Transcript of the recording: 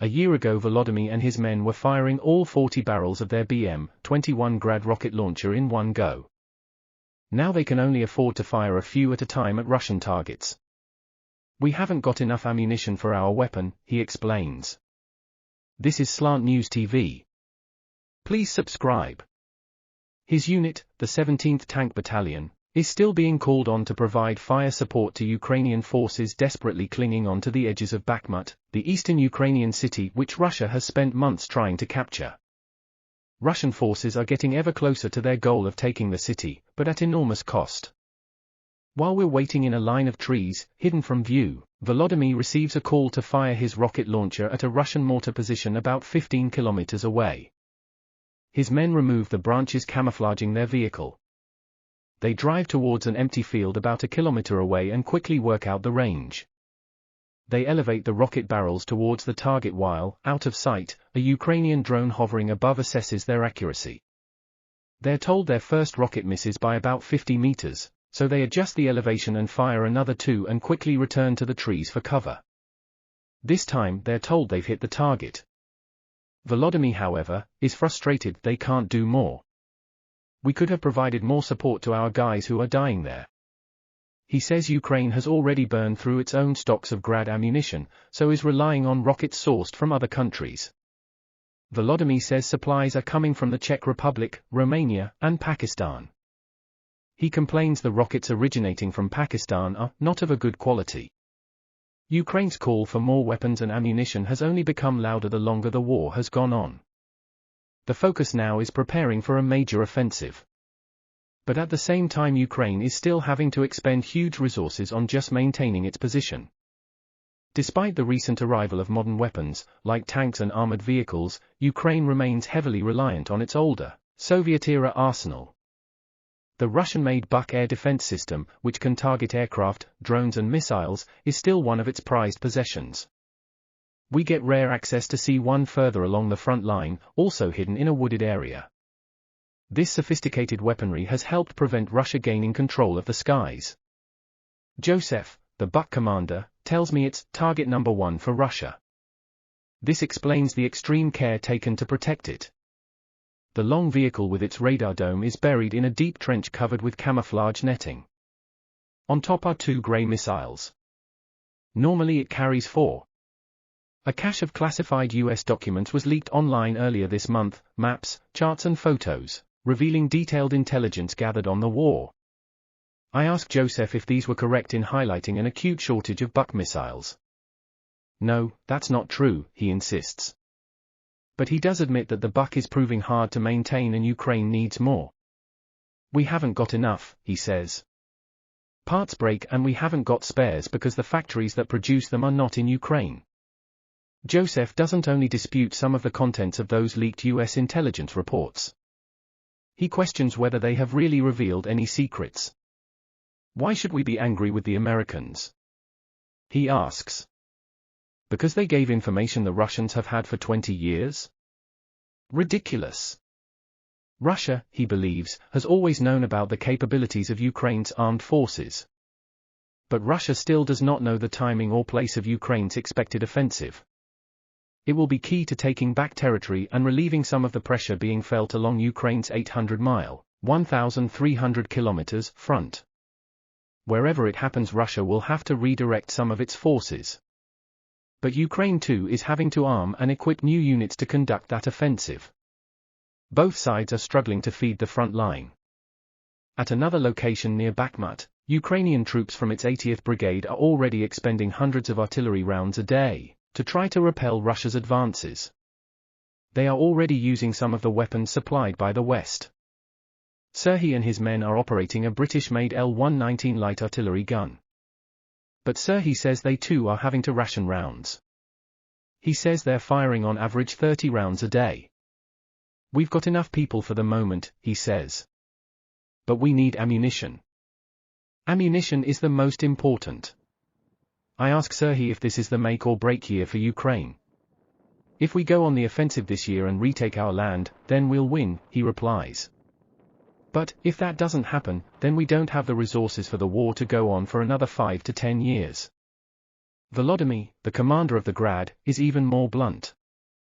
A year ago Volodymyr and his men were firing all 40 barrels of their BM-21 Grad rocket launcher in one go. Now they can only afford to fire a few at a time at Russian targets. We haven't got enough ammunition for our weapon, he explains. This is Slant News TV. Please subscribe. His unit, the 17th Tank Battalion, is still being called on to provide fire support to Ukrainian forces desperately clinging on to the edges of Bakhmut, the eastern Ukrainian city which Russia has spent months trying to capture. Russian forces are getting ever closer to their goal of taking the city, but at enormous cost. While we're waiting in a line of trees, hidden from view, Volodymyr receives a call to fire his rocket launcher at a Russian mortar position about 15 kilometers away. His men remove the branches camouflaging their vehicle. They drive towards an empty field about a kilometer away and quickly work out the range. They elevate the rocket barrels towards the target while, out of sight, a Ukrainian drone hovering above assesses their accuracy. They're told their first rocket misses by about 50 meters, so they adjust the elevation and fire another 2 and quickly return to the trees for cover. This time they're told they've hit the target. Volodymyr, however, is frustrated they can't do more. We could have provided more support to our guys who are dying there. He says Ukraine has already burned through its own stocks of Grad ammunition, so is relying on rockets sourced from other countries. Volodymyr says supplies are coming from the Czech Republic, Romania, and Pakistan. He complains the rockets originating from Pakistan are not of a good quality. Ukraine's call for more weapons and ammunition has only become louder the longer the war has gone on. The focus now is preparing for a major offensive. But at the same time Ukraine is still having to expend huge resources on just maintaining its position. Despite the recent arrival of modern weapons, like tanks and armored vehicles, Ukraine remains heavily reliant on its older, Soviet-era arsenal. The Russian-made Buk air defense system, which can target aircraft, drones and missiles, is still one of its prized possessions. We get rare access to see one further along the front line, also hidden in a wooded area. This sophisticated weaponry has helped prevent Russia gaining control of the skies. Joseph, the Buk commander, tells me it's target number 1 for Russia. This explains the extreme care taken to protect it. The long vehicle with its radar dome is buried in a deep trench covered with camouflage netting. On top are 2 grey missiles. Normally it carries 4. A cache of classified US documents was leaked online earlier this month, maps, charts and photos, revealing detailed intelligence gathered on the war. I asked Joseph if these were correct in highlighting an acute shortage of Buk missiles. No, that's not true, he insists. But he does admit that the Buk is proving hard to maintain and Ukraine needs more. We haven't got enough, he says. Parts break and we haven't got spares because the factories that produce them are not in Ukraine. Joseph doesn't only dispute some of the contents of those leaked US intelligence reports. He questions whether they have really revealed any secrets. Why should we be angry with the Americans? He asks. Because they gave information the Russians have had for 20 years? Ridiculous. Russia, he believes, has always known about the capabilities of Ukraine's armed forces. But Russia still does not know the timing or place of Ukraine's expected offensive. It will be key to taking back territory and relieving some of the pressure being felt along Ukraine's 800-mile, 1,300 kilometers, front. Wherever it happens Russia will have to redirect some of its forces. But Ukraine too is having to arm and equip new units to conduct that offensive. Both sides are struggling to feed the front line. At another location near Bakhmut, Ukrainian troops from its 80th Brigade are already expending hundreds of artillery rounds a day to try to repel Russia's advances. They are already using some of the weapons supplied by the West. Serhiy and his men are operating a British-made L-119 light artillery gun. But Serhiy says they too are having to ration rounds. He says they're firing on average 30 rounds a day. We've got enough people for the moment, he says. But we need ammunition. Ammunition is the most important. I ask Serhiy if this is the make or break year for Ukraine. If we go on the offensive this year and retake our land, then we'll win, he replies. But, if that doesn't happen, then we don't have the resources for the war to go on for another 5 to 10 years. Volodymyr, the commander of the Grad, is even more blunt.